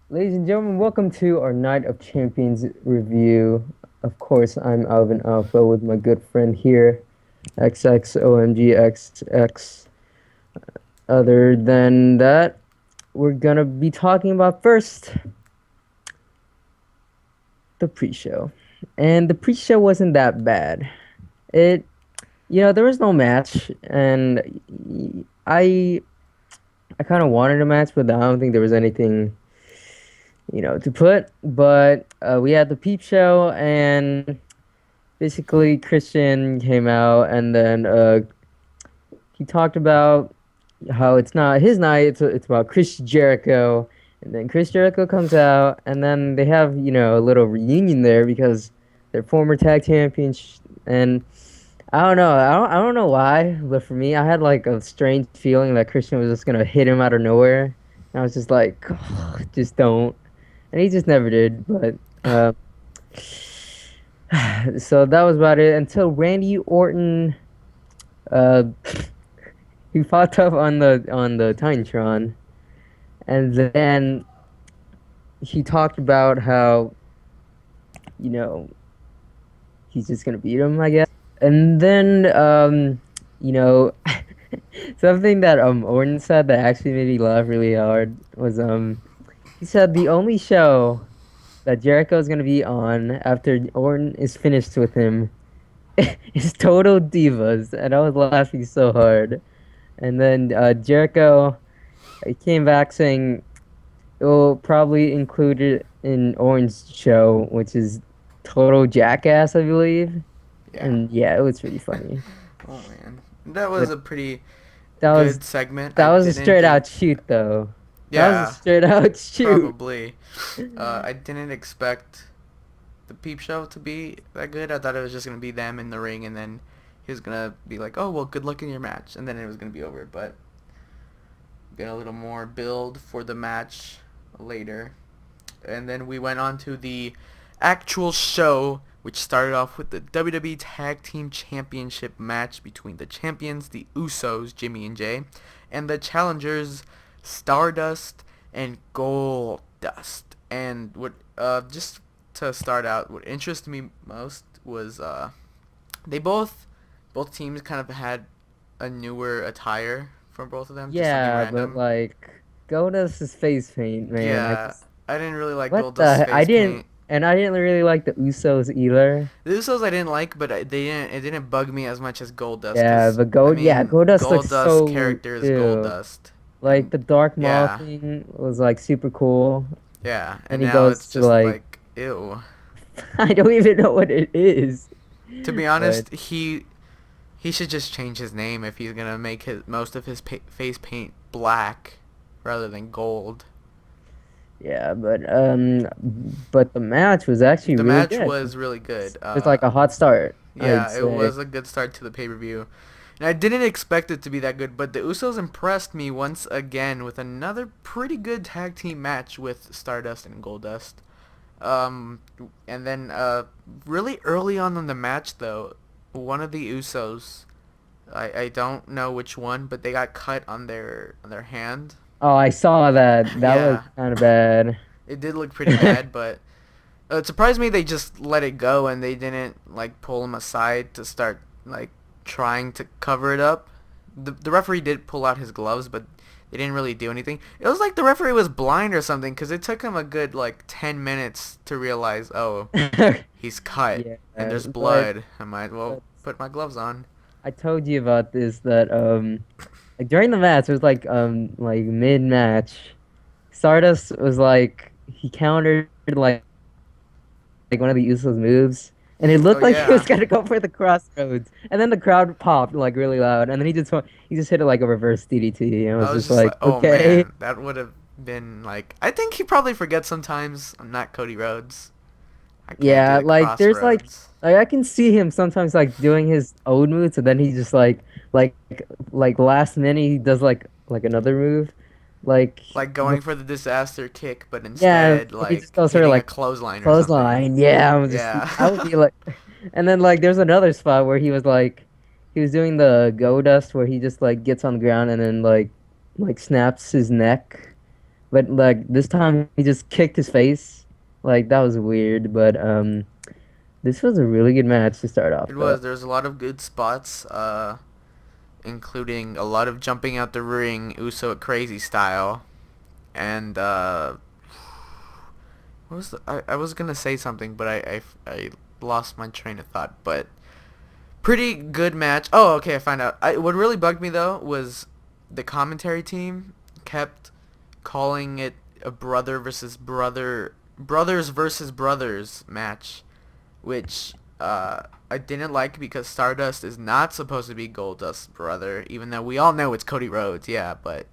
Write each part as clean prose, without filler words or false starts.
Ladies and gentlemen, welcome to our Night of Champions review. Of course, I'm Alvin Alpha with my good friend here, XXOMGXX. Other than that, we're gonna be talking about first the pre-show. And the pre-show wasn't that bad. It, there was no match, and I kind of wanted a match, but I don't think there was anything to put. But we had the peep show, and basically Christian came out, and then he talked about how it's not his night; it's about Chris Jericho. And then Chris Jericho comes out, and then they have a little reunion there because they're former tag champions. And I don't know, I don't know why, but for me, I had like a strange feeling that Christian was just gonna hit him out of nowhere. And I was just like, just don't. And he just never did. But so that was about it until Randy Orton uh he popped up on the Titantron, and then he talked about how you know he's just gonna beat him, I guess. And then you know something that Orton said that actually made me laugh really hard was he said the only show that Jericho's gonna be on after Orton is finished with him is Total Divas, and I was laughing so hard. And then Jericho came back saying it will probably include it in Orange Show, which is Total Jackass, I believe. Yeah. And yeah, it was pretty funny. Oh man, that was But a pretty that was good segment. I that was a didn't straight think. out shoot though. That was a Yeah, straight out shoot. probably. I didn't expect the peep show to be that good. I thought it was just gonna be them in the ring, and then he was gonna be like, "Oh well, good luck in your match," and then it was gonna be over. But get a little more build for the match later, and then we went on to the actual show, which started off with the WWE Tag Team Championship match between the champions, the Usos, Jimmy and Jay, and the challengers, Stardust and Goldust. And what just to start out, what interested me most was they both teams kind of had a newer attire for both of them, just something Yeah, but random. like Goldust's face paint, man. I Yeah, just I didn't really like what Goldust's the I face didn't paint. and I didn't really like the Usos either. The Usos I didn't like, but they didn't. It didn't bug me as much as Goldust, Yeah, cause but I yeah, mean Goldust looks Goldust's so character is ew. Goldust, Like and the Dark Maul yeah, thing was like super cool. yeah, And and he now goes it's to just like like ew. I don't even know what it is. To be But honest, he should just change his name if he's gonna make his most of his face paint black rather than gold. yeah, but the match was actually The really match good. was really good. It was like a hot start, I'd Yeah, it say. was a good start to the pay per view. And I didn't expect it to be that good, but the Usos impressed me once again with another pretty good tag team match with Stardust and Goldust. Um, and then really early on in the match, though, one of the Usos, I don't know which one, but they got cut on their hand. Oh, I saw that. That was Yeah, kind of bad. it did look pretty bad, but it surprised me they just let it go and they didn't like pull him aside to start like trying to cover it up. The referee did pull out his gloves, but they didn't really do anything. It was like the referee was blind or something because it took him a good like 10 minutes to realize, oh, he's cut Yeah, and there's but blood. I might well but put my gloves on. I told you about this that like during the match it was like mid match. Stardust was like he countered like one of the Usos moves, and it Oh looked like he was yeah. gonna go for the crossroads, and then the crowd popped like really loud, and then he just hit it like a reverse DDT, and I was I was just just like, like, oh okay, man, that would have been like. I think he probably forgets sometimes. I'm not Cody Rhodes. I can't do yeah, the like there's crossroads. like I can see him sometimes like doing his old moves, and then he just like like last minute he does like another move, like Like going for the disaster kick, but yeah, instead he just like goes for hitting a like clothesline or something. clothesline. Yeah, I would Yeah. be like, and then like there's another spot where he was doing the go dust where he just like gets on the ground and then like snaps his neck. but like this time he just kicked his face. Like that was weird, but this was a really good match to start off It though. was. There's a lot of good spots, including a lot of jumping out the ring, Uso crazy style, and what was I was gonna say something, but I lost my train of thought. But pretty good match. Oh, okay, I found out. What really bugged me though was the commentary team kept calling it a brother versus brother, brothers versus brothers match, which I didn't like because Stardust is not supposed to be Goldust's brother, even though we all know it's Cody Rhodes, yeah, but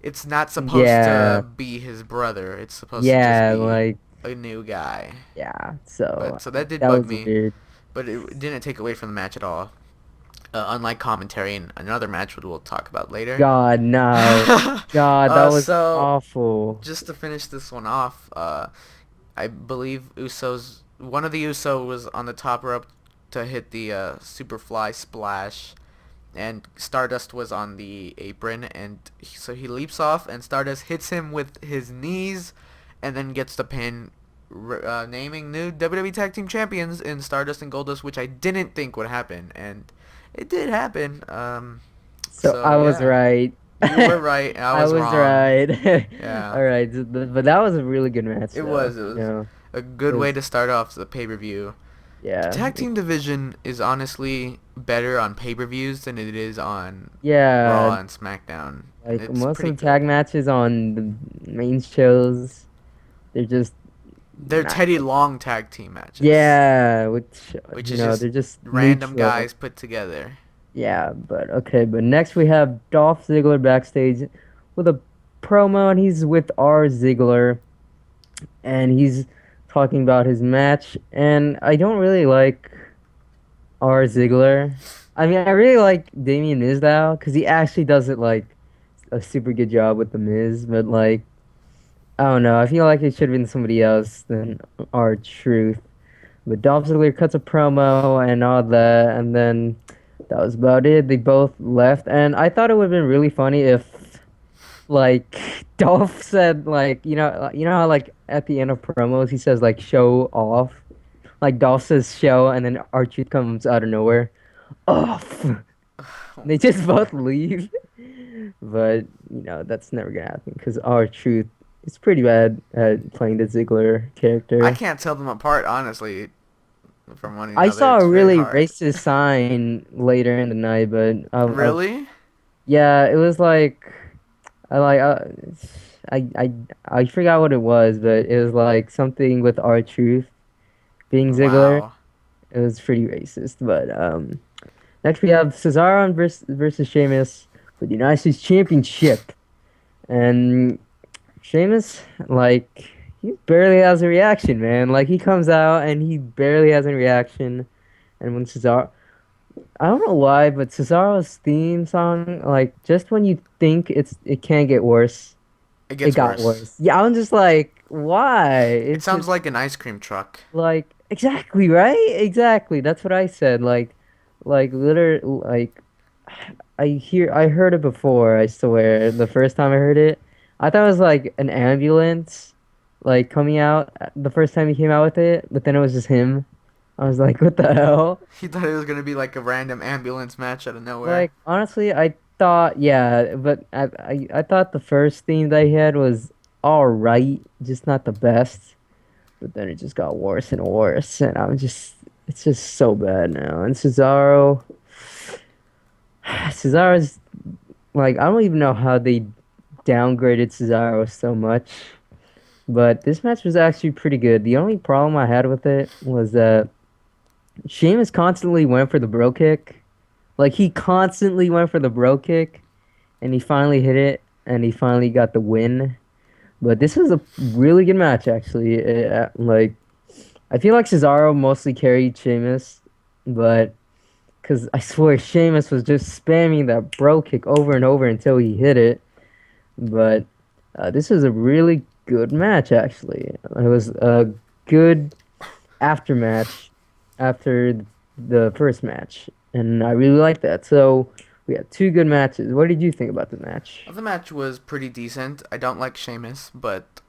it's not supposed Yeah, to be his brother. It's supposed to just yeah, be like a new guy. yeah. So But so that did that bug was me, weird. but it didn't take away from the match at all. Unlike commentary in another match, which we'll talk about later. God, no. God, that was So awful. just to finish this one off, I believe Usos, one of the Usos was on the top rope to hit the Superfly splash, and Stardust was on the apron, and so he leaps off, and Stardust hits him with his knees, and then gets the pin, naming new WWE Tag Team Champions in Stardust and Goldust, which I didn't think would happen, and it did happen. So So I was yeah, right. you were right, I I was was wrong. right. Yeah. All right, but that was a really good match It though. was. It You was know, a it good way was to start off the pay per view. The yeah. tag team division is honestly better on pay per views than it is on Yeah, Raw and SmackDown, and like it's most pretty of the tag good. matches on the main shows, they're just They're not Teddy Long tag team matches, yeah, which which you is know, just they're just random neutral. guys put together. Yeah, but okay, but next we have Dolph Ziggler backstage with a promo and he's with R Ziggler and he's talking about his match and I don't really like R Ziggler. I mean, I really like Damian Mizdow because he actually does it like a super good job with the Miz, but like I don't know, I feel like it should have been somebody else than R Truth. But Dolph Ziggler cuts a promo and all that, and then that was about it. They both left, and I thought it would have been really funny if, like, Dolph said, like, you know how like at the end of promos he says like "show off," like Dolph says "show," and then R-Truth comes out of nowhere, off. They just both leave, but you know that's never gonna happen because R-Truth is pretty bad at playing the Ziggler I character. can't tell them apart honestly from one I another. saw It's a very really hard. racist sign later in the night, but Really? yeah, it was like I like I I I forgot what it was, but it was like something with our truth being Ziggler. Wow. It was pretty racist, but next we have Cesaro versus Sheamus for the United States Championship, and Sheamus like he barely has a reaction, man. Like he comes out and he barely has a reaction, and when Cesaro I don't know why, but Cesaro's theme song, like just when you think it can't get worse, It it gets got worse. worse. Yeah, I'm just like, why? It It's sounds just like an ice cream truck. like exactly right, exactly. That's what I said. Like literally, like I heard it before. I swear, the first time I heard it, I thought it was like an ambulance, like coming out the first time he came out with it, but then it was just him. I was like, what the hell? He thought it was gonna be like a random ambulance match out of nowhere. Like honestly, I thought yeah, but I thought the first theme they had was all right, just not the best. But then it just got worse and worse, and I'm just it's just so bad now. And Cesaro, Cesaro's like I don't even know how they downgraded Cesaro so much. But this match was actually pretty good. The only problem I had with it was that Sheamus constantly went for the bro kick. Like he constantly went for the bro kick and he finally hit it, and he finally got the win. But this was a really good match, actually. Like, I feel like Cesaro mostly carried Sheamus, but because I swear Sheamus was just spamming that bro kick over and over until he hit it. But this was a really good match, actually. It was a good aftermatch after the first match, and I really like that. So We had two good matches. What did you think about the match? The match was pretty decent. I don't like Sheamus, but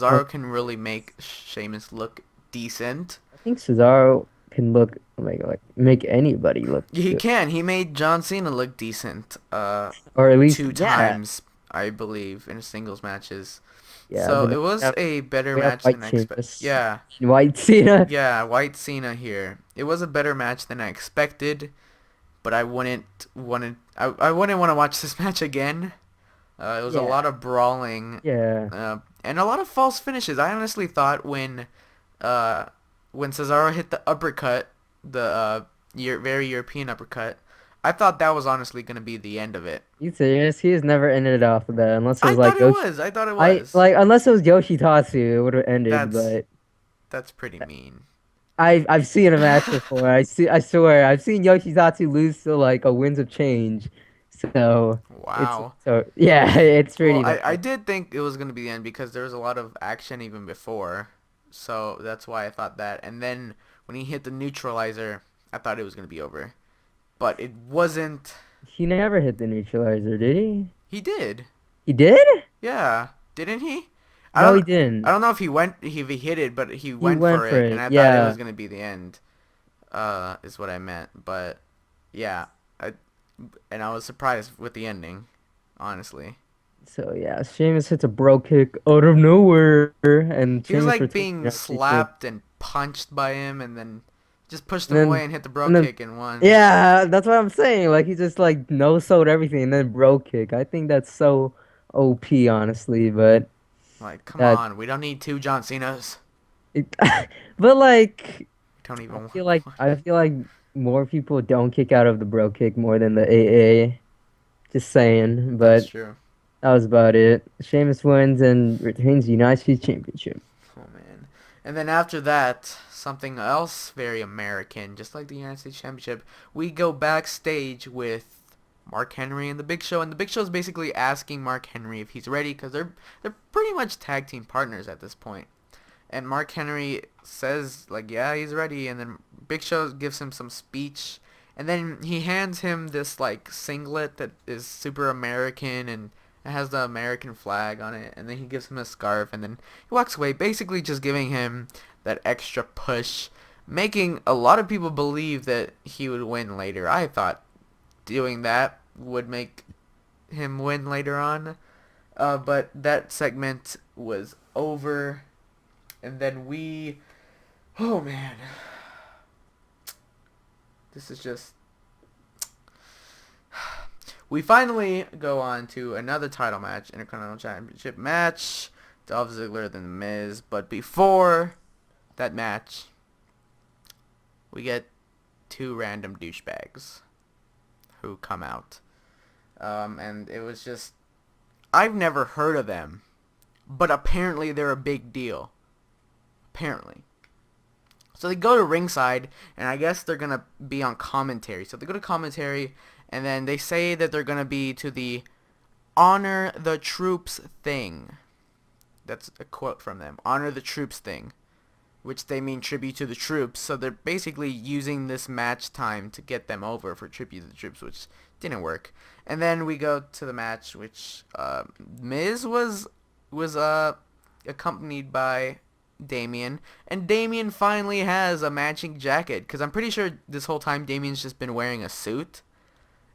Uh, Cesaro can really make Sheamus look decent. I think Cesaro can look like make anybody look He good, can. He made John Cena look decent. or at least Two yeah, times, I believe, in singles matches. yeah. So But it now was a better we have match White than I expect. Sheamus, Yeah, White Cena. yeah, White Cena here. It was a better match than I expected, but I wouldn't want to watch this match again. It was a Yeah, lot of brawling, yeah, and a lot of false finishes. I honestly thought uh, when Cesaro hit the uppercut, the very European uppercut, I thought that was honestly gonna be the end of it. you serious? He has never ended off of that unless it I was thought like it Yoshi. was. I thought it I was. like unless it was Yoshitatsu, it would have ended. That's But that's pretty mean. I've seen a match before. I swear I've seen Yoshitatsu lose to like a Winds of Change. So it's Wow. so yeah, it's Well, pretty I bad. did think it was gonna be the end because there was a lot of action even before, so that's why I thought that. And then when he hit the neutralizer, I thought it was gonna be over, but it wasn't. He never hit the neutralizer, did he? He did. He did? Yeah, didn't he? I No, he don't. I didn't. don't know if he hit it, but he He went went for for it, and it. I thought it was Yeah. gonna be the end. Is what I meant. But yeah, I and I was surprised with the ending, honestly. So yeah, Sheamus hits a bro kick out of nowhere, and He was Sheamus like retains the being United States Championship. slapped and punched by him, and then just pushed And him away then, and hit the bro and then, kick and won. yeah, that's what I'm saying. Like he just like no sold everything and then bro kick. I think that's so OP, honestly. But Like, come that, on, we don't need two John Cenas. it, but like, We don't I even feel want like one. I feel like more people don't kick out of the bro kick more than the AA. Just saying. That's But true. that was about it. Sheamus wins and retains the United States Championship. Oh man. And then after that, something else very American, just like the United States Championship, we go backstage with Mark Henry and the Big Show, and the Big Show is basically asking Mark Henry if he's ready because they're pretty much tag team partners at this point. And Mark Henry says like, yeah, he's ready, and then Big Show gives him some speech, and then he hands him this like singlet that is super American and it has the American flag on it, and then he gives him a scarf, and then he walks away, basically just giving him that extra push, making a lot of people believe that he would win later. I thought doing that would make him win later on, but that segment was over, and then oh man, this is just, we finally go on to another title match, Intercontinental Championship match, Dolph Ziggler and The Miz, but before that match, we get two random douchebags who come out, and it was just, I've never heard of them, but apparently they're a big deal. Apparently. So they go to ringside, and I guess they're going to be on commentary. So they go to commentary, and then they say that they're going to be to the Honor the Troops thing. That's a quote from them. Honor the Troops thing. Which they mean tribute to the troops. So they're basically using this match time to get them over for tribute to the troops, which didn't work. And then we go to the match, which Miz was accompanied by Damien, and Damien finally has a matching jacket, because I'm pretty sure this whole time Damien's just been wearing a suit,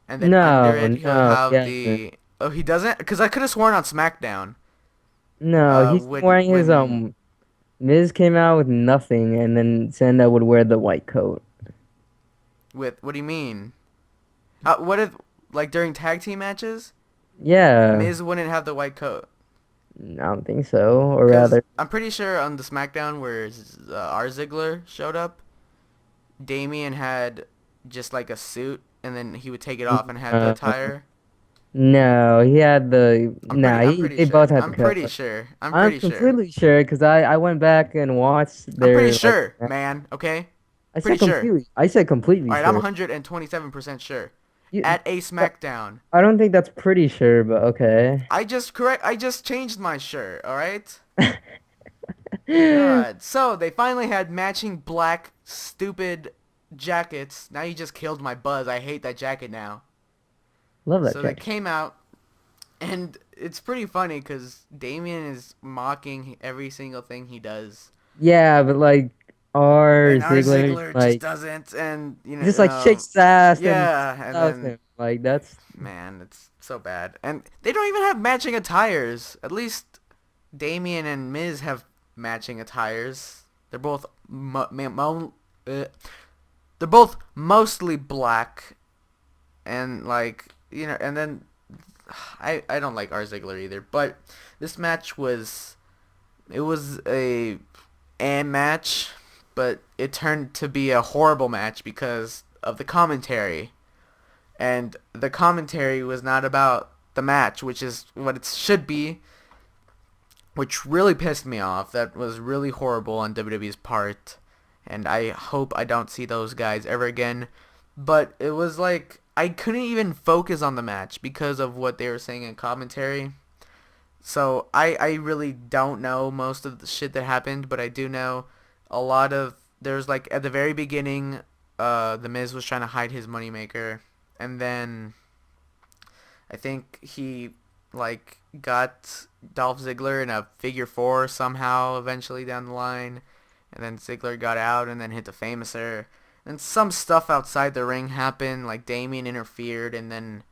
and then under No, it he'll no, he have hasn't. the, oh, he doesn't, because I could have sworn on SmackDown No, he's wearing his when Miz came out with nothing, and then Senda would wear the white coat. with, what do you mean, what if, like during tag team matches Yeah, Miz wouldn't have the white coat, I don't think so. Or because rather, I'm pretty sure on the SmackDown where our Ziggler showed up, Damien had just like a suit, and then he would take it off and had the uh, attire. no, he had the nah. I'm pretty They sure. both had the coat. I'm I'm pretty sure. completely sure because I went back and watched I'm pretty their like. sure, man. Okay? I Pretty said sure. completely. I said completely Alright, I'm sure. 127% sure. You, At a SmackDown. I don't think that's pretty sure, but okay. I just changed my shirt, alright? God. So, they finally had matching black, stupid jackets. Now you just killed my buzz. I hate that jacket now. Love that So they track. came out, and it's pretty funny because Damien is mocking every single thing he does, Yeah, but like our and our Ziggler, Ziggler just like doesn't, and just like shakes his ass and yeah, and loves then him. Like that's man, it's so bad, and they don't even have matching attires. At least Damien and Miz have matching attires. They're both they're both mostly black, and like and then I don't like our Ziggler either. But this match was it was a match, but it turned to be a horrible match because of the commentary, and the commentary was not about the match, which is what it should be, which really pissed me off. That was really horrible on WWE's part, and I hope I don't see those guys ever again. But it was like I couldn't even focus on the match because of what they were saying in commentary. So I really don't know most of the shit that happened, but I do know a lot of there's like at the very beginning, the Miz was trying to hide his moneymaker, and then I think he like got Dolph Ziggler in a figure four somehow eventually down the line, and then Ziggler got out and then hit the Famouser. And some stuff outside the ring happened, like Damien interfered, and then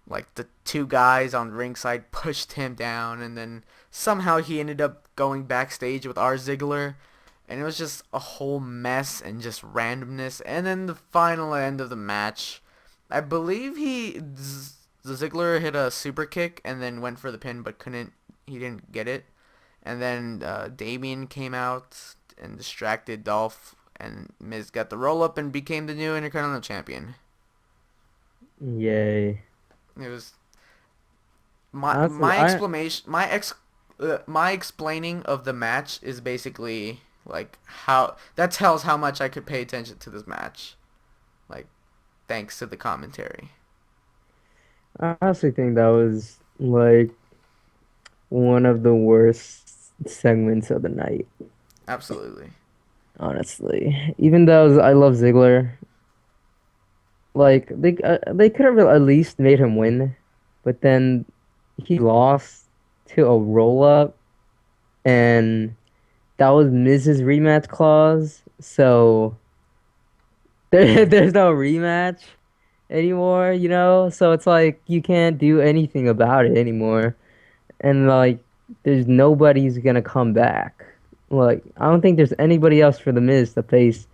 like the two guys on ringside pushed him down, and then somehow he ended up going backstage with our Ziggler, and it was just a whole mess and just randomness. And then the final end of the match, I believe the Ziggler hit a super kick and then went for the pin, but he didn't get it. And then Damien came out and distracted Dolph, and Miz got the roll up and became the new Intercontinental Champion. yay. It was Honestly, my explanation my explaining of the match is basically like how that tells how much I could pay attention to this match, like thanks to the commentary. I honestly think that was like one of the worst segments of the night. Absolutely. Honestly, even though I love Ziggler, like they could have at least made him win, but then he lost to a roll up, and that was Mrs. rematch clause. So there's no rematch anymore, you know? So it's like you can't do anything about it anymore. And like there's nobody's gonna come back. Like I don't think there's anybody else for the Miz to face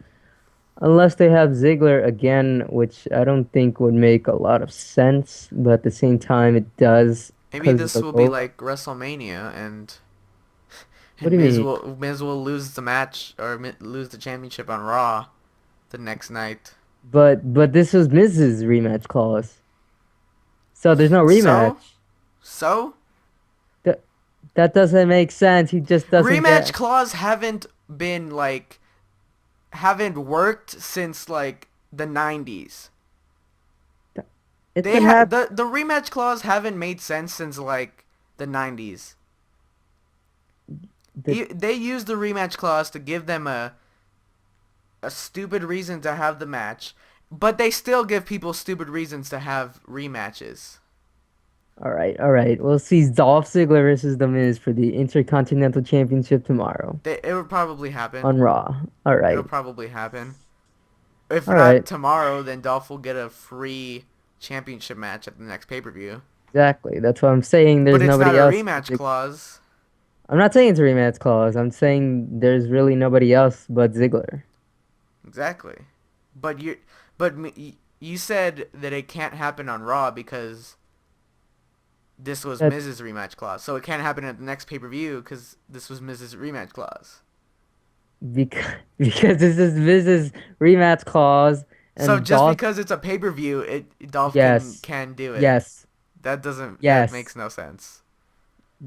unless they have Ziggler again, which I don't think would make a lot of sense, but at the same time it does Maybe because of this the will be roll up. like WrestleMania, and What do you mean? Miz will lose the match or lose the championship on Raw the next night. But this was Miz's rematch clause. So there's no rematch. So so That that doesn't make sense. He just doesn't rematch get. clause haven't been like haven't worked since like the 90s. It's been happening. The rematch clause haven't made sense since like the 90s. The They used the rematch clause to give them a stupid reason to have the match, but they still give people stupid reasons to have rematches. All right, all right. We'll see Dolph Ziggler versus The Miz for the Intercontinental Championship tomorrow It would probably happen. on Raw. All It'll right, probably happen. If all not right. tomorrow, then Dolph will get a free championship match at the next pay-per-view. Exactly. That's what I'm saying. But There's it's not nobody a else but rematch Ziggler. clause. I'm not saying it's a rematch clause. I'm saying there's really nobody else but Ziggler. Exactly. But you said that it can't happen on Raw because this was That Miz's rematch clause. So it can't happen at the next pay-per-view because this was Miz's rematch clause. because because this is Miz's rematch clause So and just Dolph. because it's a pay-per-view, Dolph Yes, can do it. yes, That yes. makes no sense.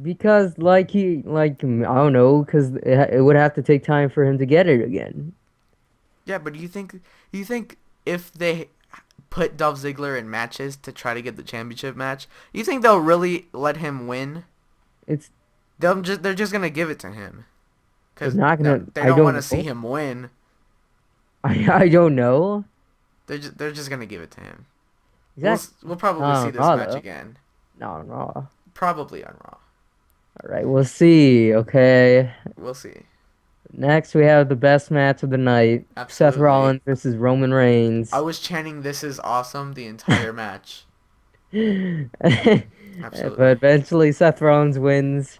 Because like I don't know, because it would have to take time for him to get it again. Yeah, but you think if they put Dolph Ziggler in matches to try to get the championship match, you think they'll really let him win? It's They're just gonna give it to him they're because not gonna. they I don't want to don't see know. him win. I don't know They're just gonna give it to him. Exactly. We'll probably Not see on this Raw match though. again. Not on Raw. Probably on Raw. All right, we'll see. Okay. We'll see. Next, we have the best match of the night: Seth Absolutely. Rollins versus Roman I Reigns. was chanting "This is awesome" the entire match. But Absolutely. eventually, Seth Rollins wins.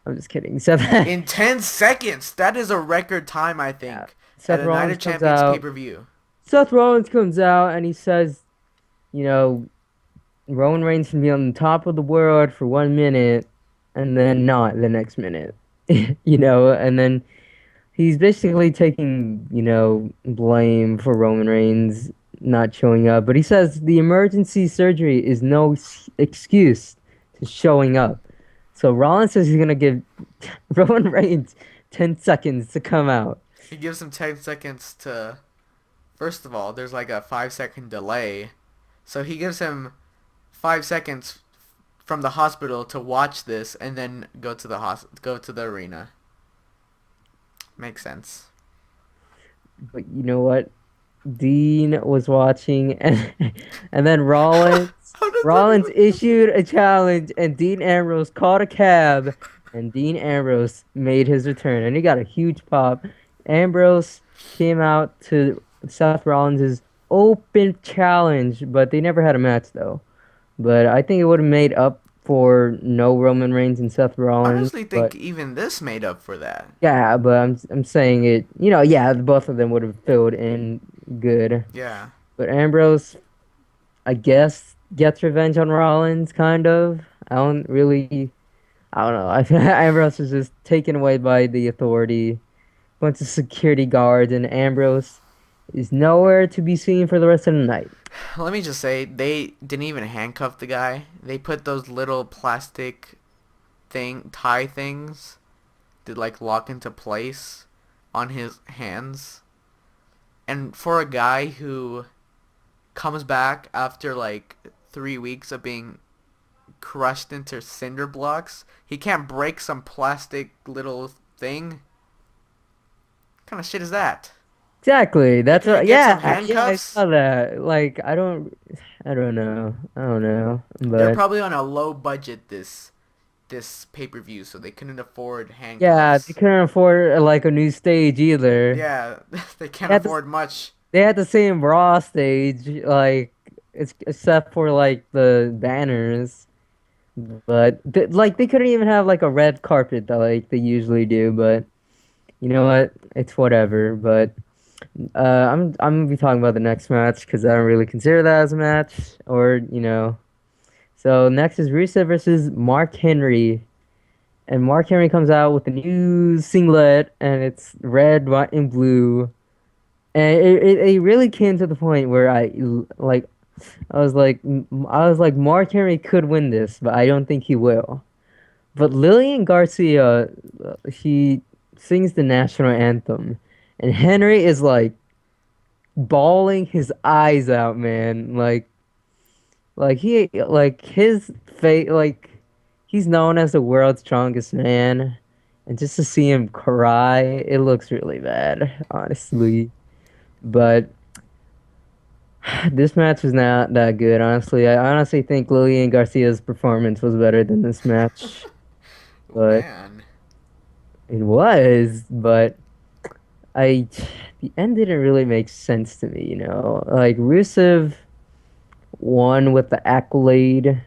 I'm just kidding. Seth, In 10 seconds. That is a record time, I yeah, think, at Seth a Night Rollins of comes Champions pay out. per view. Seth Rollins comes out and he says, you know, Roman Reigns can be on the top of the world for 1 minute and then not the next minute. And then he's basically taking, blame for Roman Reigns not showing up. But he says the emergency surgery is no excuse to showing up. So Rollins says he's gonna give Roman Reigns 10 seconds to come out. He gives him 10 seconds to. First of all, there's like a 5-second delay. So he gives him 5 seconds from the hospital to watch this and then go to the arena. Makes sense. But you know what? Dean was watching, and and then How did that Rollins even happen? issued a challenge, and Dean Ambrose called a cab, and Dean Ambrose made his return, and he got a huge pop. Ambrose came out to Seth Rollins' open challenge, but they never had a match though. But I think it would have made up for no Roman Reigns and Seth I Rollins. honestly But think even this made up for that. yeah, but I'm saying it. Yeah, both of them would have filled in good. Yeah. But Ambrose, I guess, gets revenge on Rollins, kind of. I don't know. I feel Ambrose is just taken away by the authority, bunch of security guards, and Ambrose is nowhere to be seen for the rest of the night. Let me just say, they didn't even handcuff the guy. They put those little plastic tie things that like lock into place on his hands. And for a guy who comes back after like 3 weeks of being crushed into cinder blocks, he can't break some plastic little thing. What kind of shit is that? Exactly. They That's couldn't what. get some Yeah, I handcuffs? saw that. Like, I don't know. I don't know. They're But probably on a low budget this pay per view, so they couldn't afford yeah, they handcuffs. couldn't afford like a new stage either. Yeah, they can't They had the afford much. they had the same Raw stage, like it's except for like the banners. But like they couldn't even have like a red carpet that like they usually do. But you know what? It's whatever. But I'm gonna be talking about the next match because I don't really consider that as a match, or. So next is Rusev versus Mark Henry, and Mark Henry comes out with a new singlet, and it's red, white, and blue. And it really came to the point where like I was like Mark Henry could win this, but I don't think he will. But Lillian Garcia, she sings the national anthem, and Henry is like bawling his eyes out, man. Like his face, like he's known as the world's strongest man, and just to see him cry, it looks really bad, honestly. But this match was not that good, honestly. I honestly think Lillian Garcia's performance was better than this match, Oh but man. it was. But I, the end didn't really make sense to me, Like Rusev won with the accolade,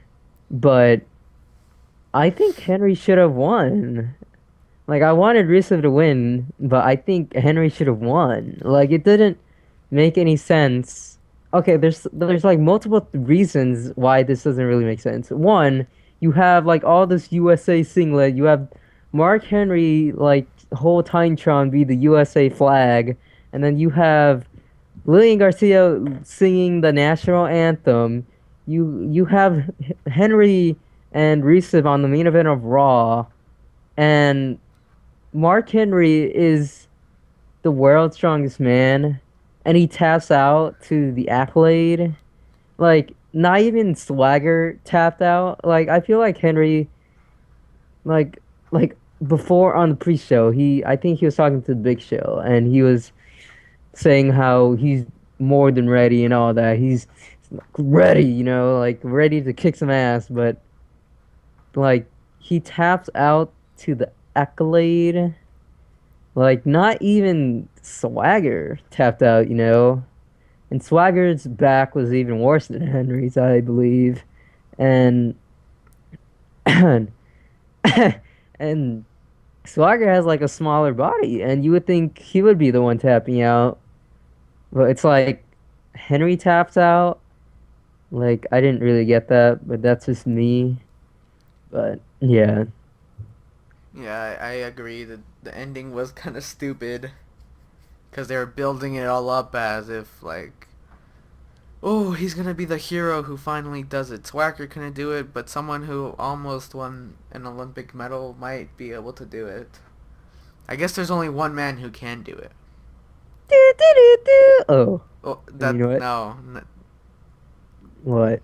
but I think Henry should have won. Like I wanted Rusev to win, but I think Henry should have won. Like it didn't make any sense. Okay, there's like multiple reasons why this doesn't really make sense. One, you have like all this USA singlet. You have Mark Henry like whole Titantron be the USA flag, and then you have Lillian Garcia singing the national anthem. You have Henry and Rusev on the main event of Raw, and Mark Henry is the world's strongest man, and he taps out to the accolade. Like, not even Swagger tapped out. Like, I feel like Henry, like, like before on the pre-show, I think he was talking to the Big Show, and he was saying how he's more than ready and all that. ready, like ready to kick some ass, but like he taps out to the Accolade. Like not even Swagger tapped out, And Swagger's back was even worse than Henry's, I believe. And and and Swagger has like a smaller body, and you would think he would be the one tapping out. But it's like Henry taps out. Like I didn't really get that, but that's just me. But yeah. Yeah, I agree that the ending was kind of stupid because they were building it all up as if like, oh, he's gonna be the hero who finally does it. Swagger couldn't do it, but someone who almost won an Olympic medal might be able to do it. I guess there's only one man who can do it. Do, do, do, do. Oh, Oh, you that know what? no. What?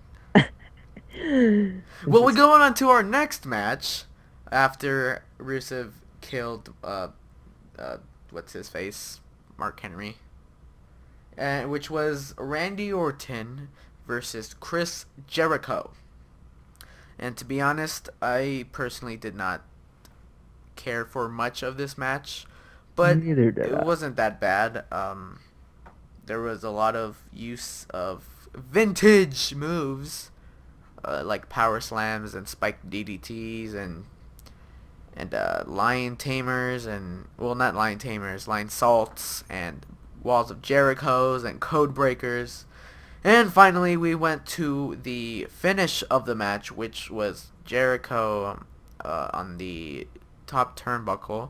Well, we're going on to our next match after Rusev killed uh what's his face, Mark Henry, which was Randy Orton versus Chris Jericho. And to be honest, I personally did not care for much of this match, but Neither did it I. wasn't that bad. There was a lot of use of vintage moves, like power slams and spiked DDTs and lion tamers and, well, not lion tamers, lion salts and walls of Jerichos and code breakers. And finally, we went to the finish of the match, which was Jericho on the top turnbuckle,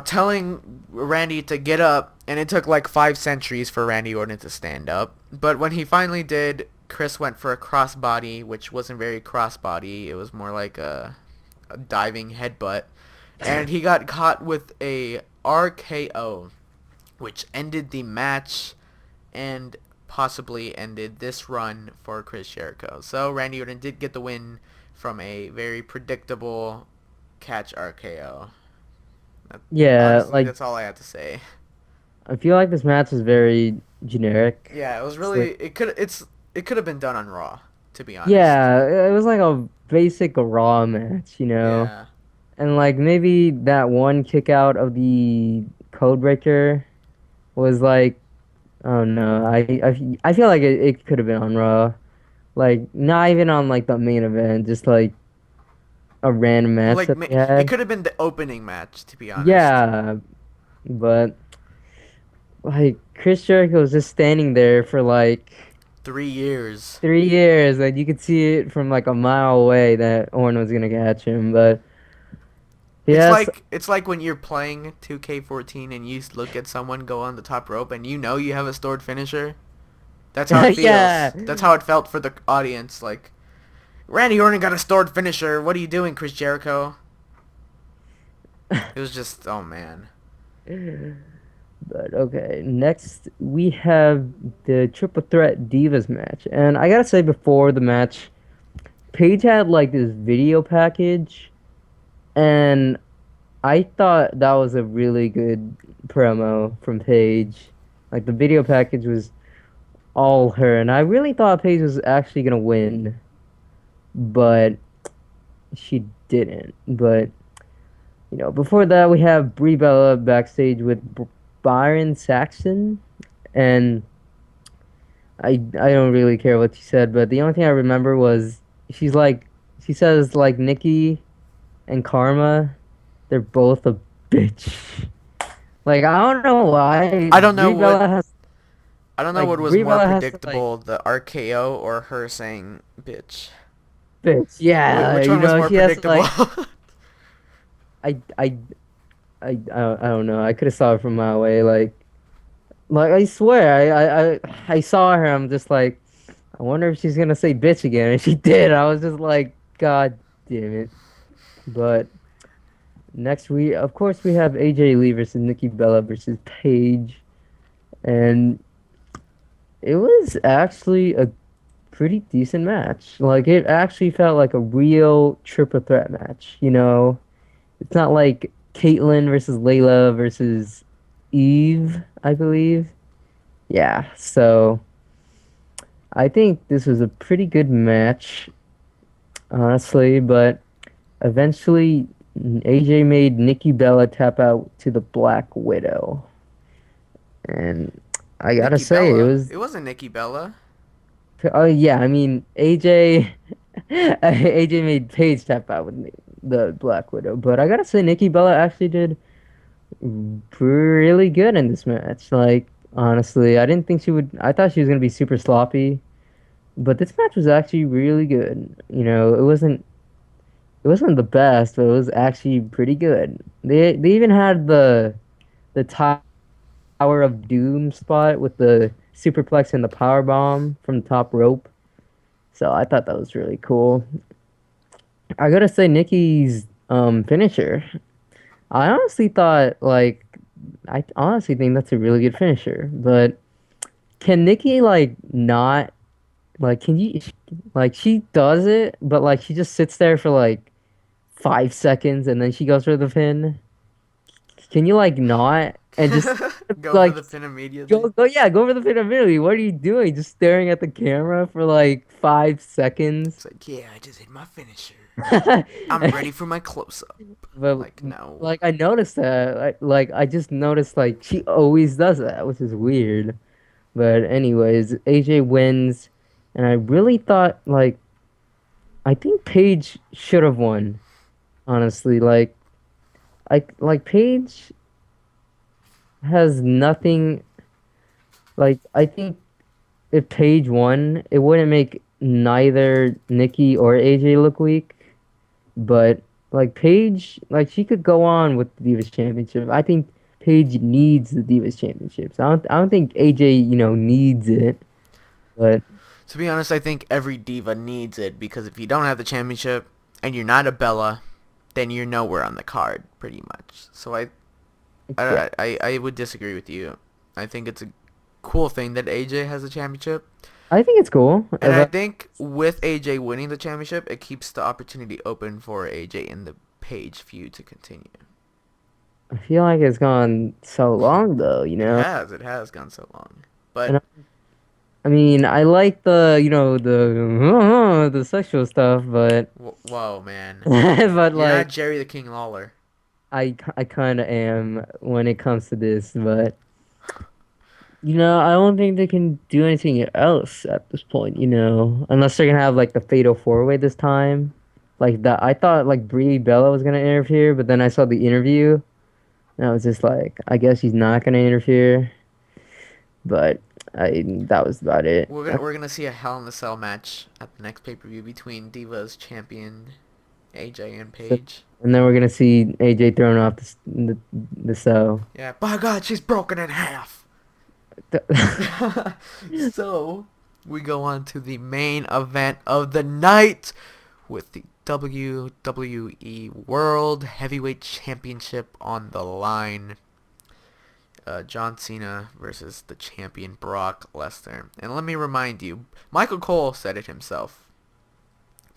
telling Randy to get up, and it took like 5 centuries for Randy Orton to stand up. But when he finally did, Chris went for a crossbody, which wasn't very crossbody. It was more like a diving headbutt. And he got caught with a RKO, which ended the match and possibly ended this run for Chris Jericho. So Randy Orton did get the win from a very predictable catch RKO. Yeah, Honestly, like that's all I have to say. I feel like this match is very generic. Yeah, it was It's really like it could have been done on Raw, to be honest. yeah, it was like a basic Raw match. Yeah. And like maybe that one kick out of the Codebreaker was like, oh no, I feel like it could have been on Raw. Like not even on like the main event, just like a random match Like that they it had. could have been the opening match, to be honest. Yeah, but like Chris Jericho was just standing there for like 3 years. 3 years. Like you could see it from like a mile away that Orton was gonna catch him. But yes, It's like when you're playing 2K14 and you look at someone go on the top rope and you have a stored finisher. That's how it yeah. feels. That's how it felt for the audience. Like, Randy Orton got a stored finisher. What are you doing, Chris Jericho? It was just, oh man. But okay, next we have the Triple Threat Divas match. And I gotta say before the match, Paige had like this video package, and I thought that was a really good promo from Paige. Like the video package was all her, and I really thought Paige was actually gonna win, but she didn't. But before that, we have Brie Bella backstage with Byron Saxton, and I don't really care what she said, but the only thing I remember was she's like she says like Nikki and Karma, they're both a bitch. Like I don't know why I don't know what I don't know what was Brie more Bella has to like predictable, the RKO or her saying bitch. bitch. Yeah, Which one was more she has to predictable? like I I I don't know. I could have saw it from a mile away. Like I swear, I saw her. I'm just like, I wonder if she's gonna say bitch again, and she did. I was just like, God damn it. But next of course, we have AJ Lee versus Nikki Bella versus Paige, and it was actually a pretty decent match. Like it actually felt like a real triple threat match. It's not like Caitlyn versus Layla versus Eve, I believe. Yeah, so I think this was a pretty good match, honestly, but eventually AJ made Nikki Bella tap out to the Black Widow. And I gotta Nikki say, it Bella. was It wasn't Nikki Bella. oh yeah, I mean AJ AJ made Paige tap out with the Black Widow, but I gotta say Nikki Bella actually did really good in this match. Like honestly, I didn't think she would. I thought she was gonna be super sloppy, but this match was actually really good. You know, it wasn't the best, but it was actually pretty good. They even had the Tower of Doom spot with the superplex and the power bomb from the top rope. So I thought that was really cool. I gotta say Nikki's finisher. I honestly thought like I honestly think that's a really good finisher. But can Nikki like not like can you like she does it, but like she just sits there for like 5 seconds and then she goes for the pin. Can you like not and just Go for like the pin immediately. go for the pin immediately. What are you doing? Just staring at the camera for like 5 seconds? It's like, yeah, I just hit my finisher. I'm ready for my close up. But Like, no. like I noticed that like I just noticed like she always does that, which is weird. But anyways, AJ wins, and I really thought like I think Paige should have won, honestly. Like Paige has nothing like I think if Paige won, it wouldn't make neither Nikki or AJ look weak. But like Paige, like she could go on with the Divas Championship. I think Paige needs the Divas Championships. I don't think AJ, needs it. But To be honest, I think every diva needs it because if you don't have the championship and you're not a Bella, then you're nowhere on the card, pretty much. So yeah, I would disagree with you. I think it's a cool thing that AJ has a championship. I think it's cool. And I think with AJ winning the championship, it keeps the opportunity open for AJ in the Page feud to continue. I feel like it's gone so long though, It has. It has gone so long. And But, I mean, I like the, the sexual stuff, but whoa, man. but You're like not Jerry the King Lawler. I kind of am when it comes to this, but I don't think they can do anything else at this point, unless they're gonna have like the fatal four way this time. Like that, I thought like Brie Bella was gonna interfere, but then I saw the interview, and I was just like, I guess she's not gonna interfere. But that was about it. We're gonna see a Hell in the Cell match at the next pay per view between Divas champion AJ and So, Paige. and then we're gonna see AJ thrown off the cell. Yeah, by God, she's broken in half. So we go on to the main event of the night with the WWE World Heavyweight Championship on the line. John Cena versus the champion Brock Lesnar. And let me remind you, Michael Cole said it himself.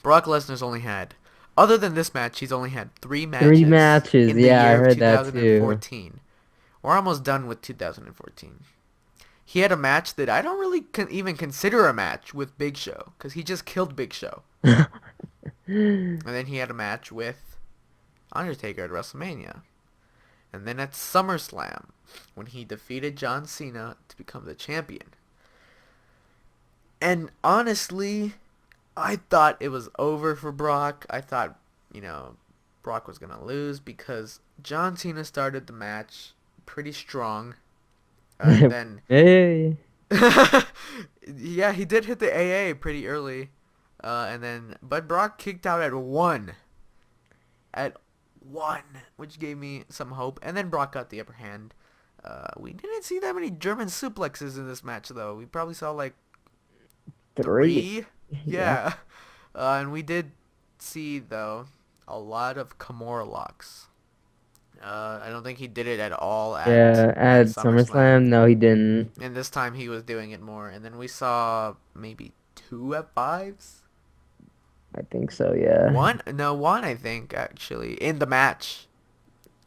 Brock Lesnar's only had, other than this match, he's only had 3 Three matches matches. in the Yeah, I year of heard that too. 2014. We're almost done with 2014. He had a match that I don't really even consider a match with Big Show, because he just killed Big Show. And then he had a match with Undertaker at WrestleMania. And then at SummerSlam, when he defeated John Cena to become the champion. And honestly, I thought it was over for Brock. I thought, Brock was going to lose because John Cena started the match pretty strong. And then, Hey. yeah, he did hit the AA pretty early. But Brock kicked out at 1. At 1, which gave me some hope. And then Brock got the upper hand. We didn't see that many German suplexes in this match, though. We probably saw, like, Three. 3. Yeah. Yeah. And we did see, though, a lot of Kimura locks. I don't think he did it at all Yeah, at at SummerSlam. SummerSlam, no, he didn't. And this time he was doing it more. And then we saw maybe 2 F5s. I think so, yeah. One, I think, actually, in the match.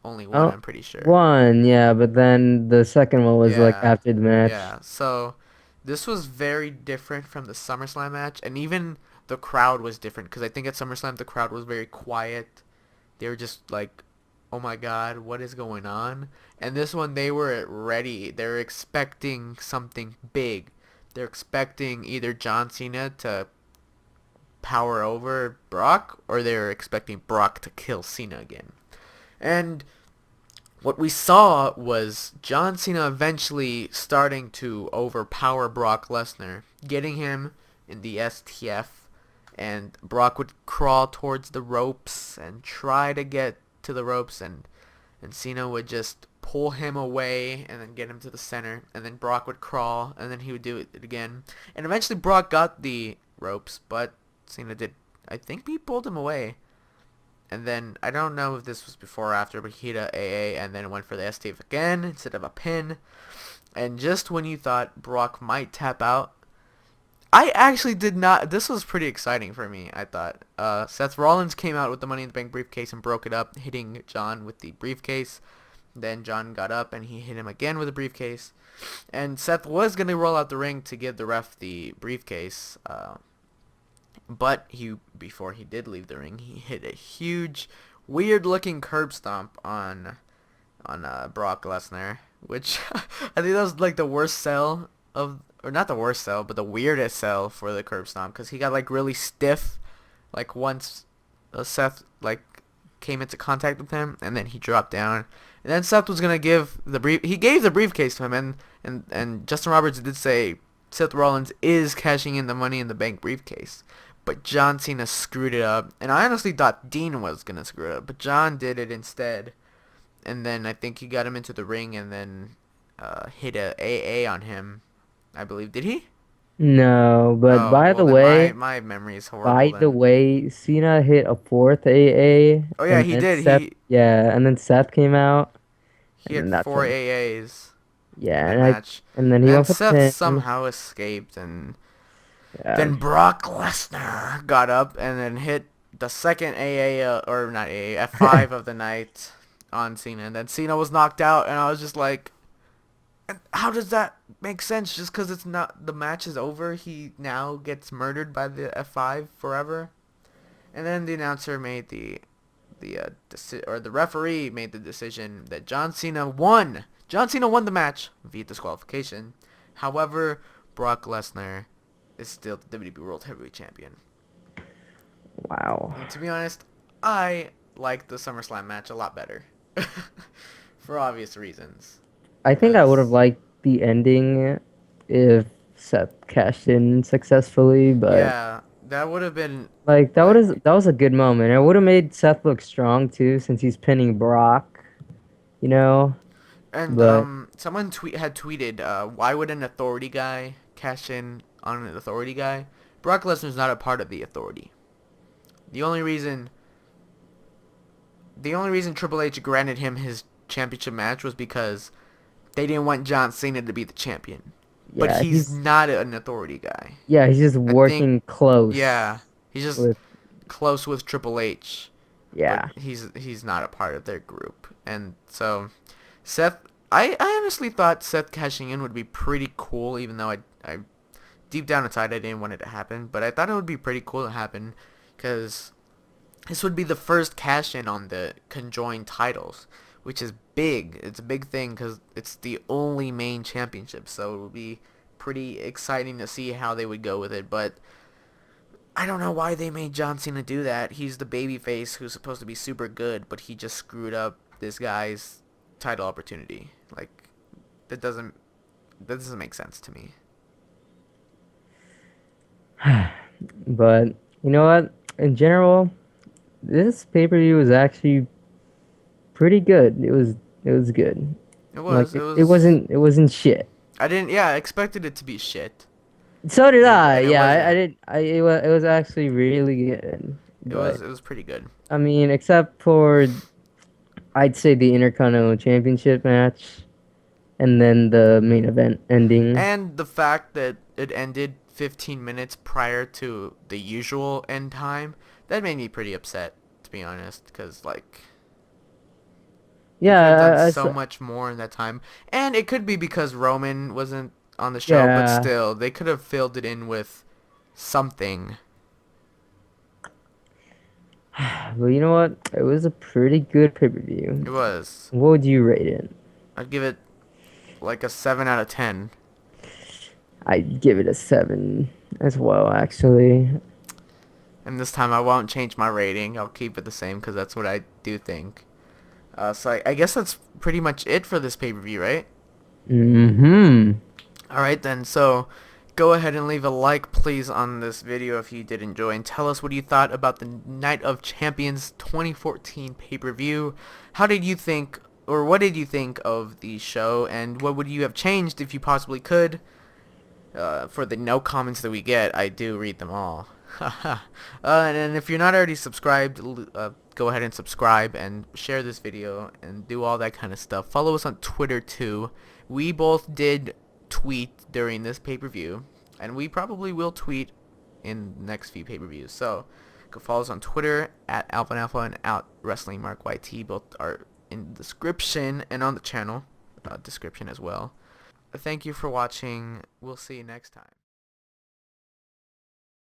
Only one, Oh, I'm pretty sure. one, yeah, but then the second one was like Yeah, after the match. yeah. So this was very different from the SummerSlam match, and even the crowd was different because I think at SummerSlam the crowd was very quiet. They were just like, "Oh my God, what is going on?" And this one, they were ready. They're expecting something big. They're expecting either John Cena to power over Brock, or they're expecting Brock to kill Cena again. And what we saw was John Cena eventually starting to overpower Brock Lesnar, getting him in the STF, and Brock would crawl towards the ropes and try to get to the ropes, and Cena would just pull him away and then get him to the center, and then Brock would crawl, and then he would do it again. And eventually Brock got the ropes, but Cena did, I think he pulled him away. And then, I don't know if this was before or after, but he hit a AA and then went for the STF again instead of a pin. And just when you thought Brock might tap out, I actually did not. This was pretty exciting for me, I thought. Seth Rollins came out with the Money in the Bank briefcase and broke it up, hitting John with the briefcase. Then John got up and he hit him again with the briefcase. And Seth was going to roll out the ring to give the ref the briefcase. But before he did leave the ring, he hit a huge, weird-looking curb stomp on Brock Lesnar, which I think that was like the worst sell of, or not the worst sell, but the weirdest sell for the curb stomp, because he got like really stiff, like once Seth like came into contact with him, and then he dropped down, and then Seth was gonna give he gave the briefcase to him, and Justin Roberts did say Seth Rollins is cashing in the Money in the Bank briefcase. But John Cena screwed it up. And I honestly thought Dean was going to screw it up. But John did it instead. And then I think he got him into the ring and then hit a AA on him. I believe. Did he? No, but Oh, well then my memory is horrible by the then. way, Cena hit a fourth AA, Oh yeah, and he then did. Seth, yeah, and then Seth came out, He and then had that's four when, AAs in yeah, that match. and then And he then went for the Seth pin. somehow escaped, and Yeah, then Brock Lesnar got up and then hit the second AA, or not AA, F5 of the night on Cena. And then Cena was knocked out, and I was just like, how does that make sense? Just because it's not, the match is over, he now gets murdered by the F5 forever? And then the announcer made the referee made the decision that John Cena won. John Cena won the match via disqualification. However, Brock Lesnar is still the WWE World Heavyweight Champion. wow. And to be honest, I like the SummerSlam match a lot better. For obvious reasons. I think I would have Because, liked the ending if Seth cashed in successfully, but yeah, that would have been, like like, that was a good moment. It would have made Seth look strong too, since he's pinning Brock, you know. and But someone had tweeted, why would an authority guy cash in on an authority guy? Brock Lesnar's not a part of the authority. The only reason Triple H granted him his championship match was because they didn't want John Cena to be the champion. But yeah, he's not an authority guy. he's just I think, working close yeah, he's just with, close with Triple H, but yeah. he's not a part of their group. And so Seth, I honestly thought Seth cashing in would be pretty cool, even though I deep down inside I didn't want it to happen, but I thought it would be pretty cool to happen because this would be the first cash in on the conjoined titles, which is big. It's a big thing because it's the only main championship, so it would be pretty exciting to see how they would go with it. But I don't know why they made John Cena do that. He's the babyface who's supposed to be super good, but he just screwed up this guy's title opportunity. Like, that doesn't make sense to me. But you know what? In general, this pay-per-view was actually pretty good. It was good. It Like was. It was. it wasn't shit. I didn't. Yeah, I expected it to be shit, So did I. and it Yeah, I wasn't. did. It was actually really good. But It was pretty good. I mean, except for I'd say the Intercontinental Championship match and then the main event ending. And the fact that it ended 15 minutes prior to the usual end time, that made me pretty upset, to be honest, because, like, they could have done Yeah, so much more in that time. And it could be because Roman wasn't on the show, but Yeah, still, they could have filled it in with something. but you know what? It was a pretty good pay-per-view. It was. What would you rate it? I'd give it like a 7 out of 10. I'd give it a 7 as well, actually. And this time I won't change my rating. I'll keep it the same because that's what I do think. So I guess that's pretty much it for this pay-per-view, right? Mm-hmm. Alright then, so go ahead and leave a like please on this video if you did enjoy, and tell us what you thought about the Night of Champions 2014 pay-per-view. How did you think, or what did you think of the show, and what would you have changed if you possibly could? For the no comments that we get, I do read them all. And if you're not already subscribed, go ahead and subscribe and share this video and do all that kind of stuff. Follow us on Twitter too. We both did tweet during this pay-per-view, and we probably will tweet in the next few pay-per-views. So go follow us on Twitter at Alvin Alpha and at Wrestling Mark YT. Both are in the description and on the channel description as well. Thank you for watching. We'll see you next time.